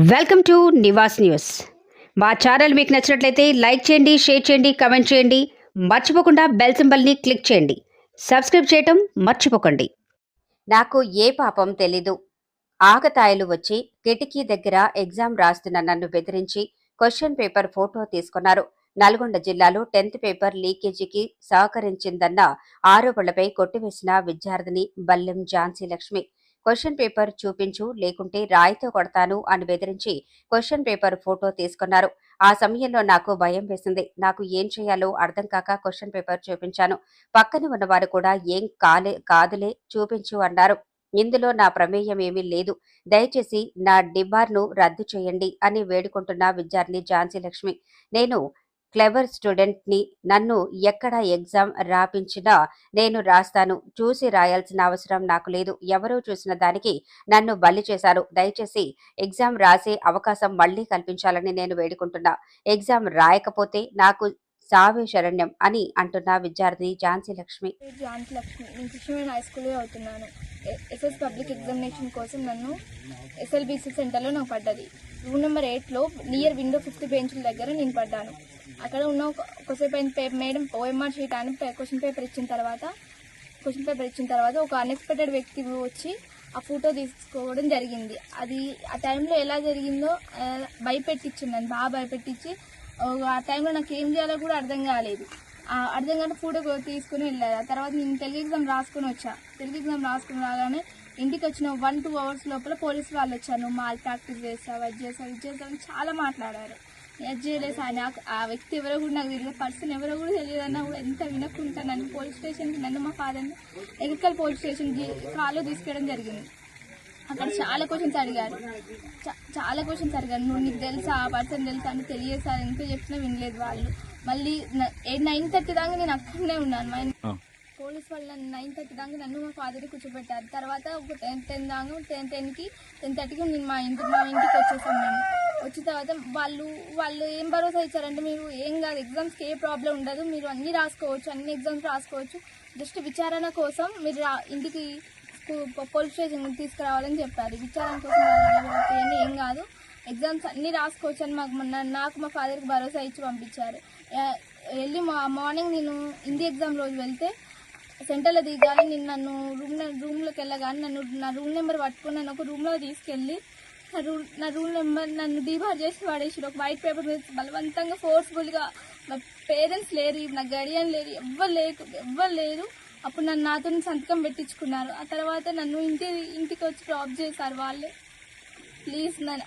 Welcome to Nivas news. మా channel మీకు నచ్చినట్లయితే లైక్ చేయండి, షేర్ చేయండి, కామెంట్ చేయండి. మర్చిపోకుండా బెల్ సింబల్ని క్లిక్ చేయండి. సబ్స్క్రైబ్ చేయటం మర్చిపోకండి. నాకు ఏ పాపం తెలీదు. ఆకతాయిలు వచ్చి కిటికీ దగ్గర ఎగ్జామ్ రాస్తున్న నన్ను బెదిరించి క్వశ్చన్ పేపర్ ఫోటో తీసుకున్నారు. నల్గొండ జిల్లాలో 10th పేపర్ లీకేజీకి సహకరించిందన్న ఆరోపణలపై కొట్టివేసిన విద్యార్థిని బల్లెం ఝాన్సీ లక్ష్మి. క్వశ్చన్ పేపర్ చూపించు, లేకుంటే రాయితో కొడతాను అని బెదిరించి క్వశ్చన్ పేపర్ ఫోటో తీసుకున్నారు. ఆ సమయంలో నాకు భయం వేసింది. నాకు ఏం చేయాలో అర్థం కాక క్వశ్చన్ పేపర్ చూపించాను. పక్కన ఉన్నవారు కూడా ఏం కాదులే చూపించు అన్నారు. ఇందులో నా ప్రమేయం ఏమీ లేదు. దయచేసి నా డిబార్ను రద్దు చేయండి అని వేడుకుంటున్న విద్యార్థిని ఝాన్సీ లక్ష్మి. నేను క్లెవర్ స్టూడెంట్ని. నన్ను ఎక్కడ ఎగ్జామ్ రాపించినా నేను రాస్తాను. చూసి రాయాల్సిన అవసరం నాకు లేదు. ఎవరో చూసిన దానికి నన్ను బలి చేశారు. దయచేసి ఎగ్జామ్ రాసే అవకాశం మళ్లీ కల్పించాలని నేను వేడుకుంటున్నా. ఎగ్జామ్ రాయకపోతే నాకు సావే శరణ్యం అని అంటున్న విద్యార్థి ఝాన్సీ లక్ష్మి. నేను కృష్ణవేణి హై స్కూల్లో అవుతున్నాను. ఎస్ఎస్ పబ్లిక్ ఎగ్జామినేషన్ కోసం నన్ను ఎస్ఎల్బిసి సెంటర్లో నాకు పడ్డది. రూమ్ నెంబర్ 8లో నియర్ విండో 5th బెంచ్ల దగ్గర నేను పడ్డాను. అక్కడ ఉన్న ఒకసేపు అయిన మేడం ఓఎంఆర్ షీట్ అని క్వశ్చన్ పేపర్ ఇచ్చిన తర్వాత ఒక అన్ఎక్స్పెక్టెడ్ వ్యక్తి వచ్చి ఆ ఫోటో తీసుకోవడం జరిగింది. అది ఆ టైంలో ఎలా జరిగిందో భయపెట్టించిందని బాగా భయపెట్టించి ఆ టైంలో నాకు ఏం చేయాలో కూడా అర్థం కాలేదు. అర్థం కాని ఫోటో తీసుకుని వెళ్ళారు. ఆ తర్వాత నేను తెలుగు ఎగ్జామ్ రాసుకుని రాగానే ఇంటికి వచ్చిన 1-2 అవర్స్ లోపల పోలీసు వాళ్ళు వచ్చారు. నువ్వు మాల్ ప్రాక్టీస్ చేస్తావు, అది చేస్తావు చాలా మాట్లాడారు. అది చేయలేదు అని ఆ వ్యక్తి ఎవరో కూడా నాకు తెలియదు, పర్సన్ ఎవరో కూడా తెలియదన్నా కూడా ఎంత వినకుండా నన్ను పోలీస్ స్టేషన్కి, నన్ను మా ఫాదర్ని ఎగ్రికల్ పోలీస్ స్టేషన్కి కాల్లో తీసుకెళ్ళడం జరిగింది. అక్కడ చాలా క్వశ్చన్స్ అడిగారు. నువ్వు నీకు తెలుసా, ఆ పర్సన్ తెలుసా అని తెలియదు సార్, ఎంత చెప్పినా వినలేదు వాళ్ళు. మళ్ళీ 9:30 దాకా నేను అక్కడనే ఉన్నాను. పోలీస్ వాళ్ళు 9:30 దాకా నన్ను మా ఫాదర్ని కూర్చోబెట్టారు. తర్వాత ఒక 10:30కి నేను మా ఇంటికి వచ్చేసాను. నేను వచ్చిన తర్వాత వాళ్ళు ఏం భరోసా ఇచ్చారంటే, మీరు ఏం కాదు, ఎగ్జామ్స్కి ఏ ప్రాబ్లం ఉండదు, మీరు అన్ని ఎగ్జామ్స్ రాసుకోవచ్చు, జస్ట్ విచారణ కోసం మీరు ఇంటికి పోలీస్ స్టేషన్ తీసుకురావాలని చెప్పారు. విచారణ కోసం ఏం కాదు, ఎగ్జామ్స్ అన్నీ రాసుకోవచ్చు అని నాకు మా ఫాదర్కి భరోసా ఇచ్చి పంపించారు. వెళ్ళి మార్నింగ్ నేను హిందీ ఎగ్జామ్ రోజు వెళ్తే సెంటర్లో దిగాలి. నేను రూమ్లోకి వెళ్ళగానే నా రూమ్ నెంబర్ పట్టుకుని నన్ను ఒక రూమ్లో తీసుకెళ్ళి నా రూమ్ నెంబర్ నన్ను డీబార్ చేసి వాడేసి ఒక వైట్ పేపర్ మీద బలవంతంగా ఫోర్స్ఫుల్గా. నా పేరెంట్స్ లేరు, నా గడియన్ లేరు, ఎవ్వరు లేరు. అప్పుడు నాతో సంతకం పెట్టించుకున్నారు. ఆ తర్వాత నన్ను ఇంటికి వచ్చి డ్రాప్ చేశారు వాళ్ళే. ప్లీజ్ నన్ను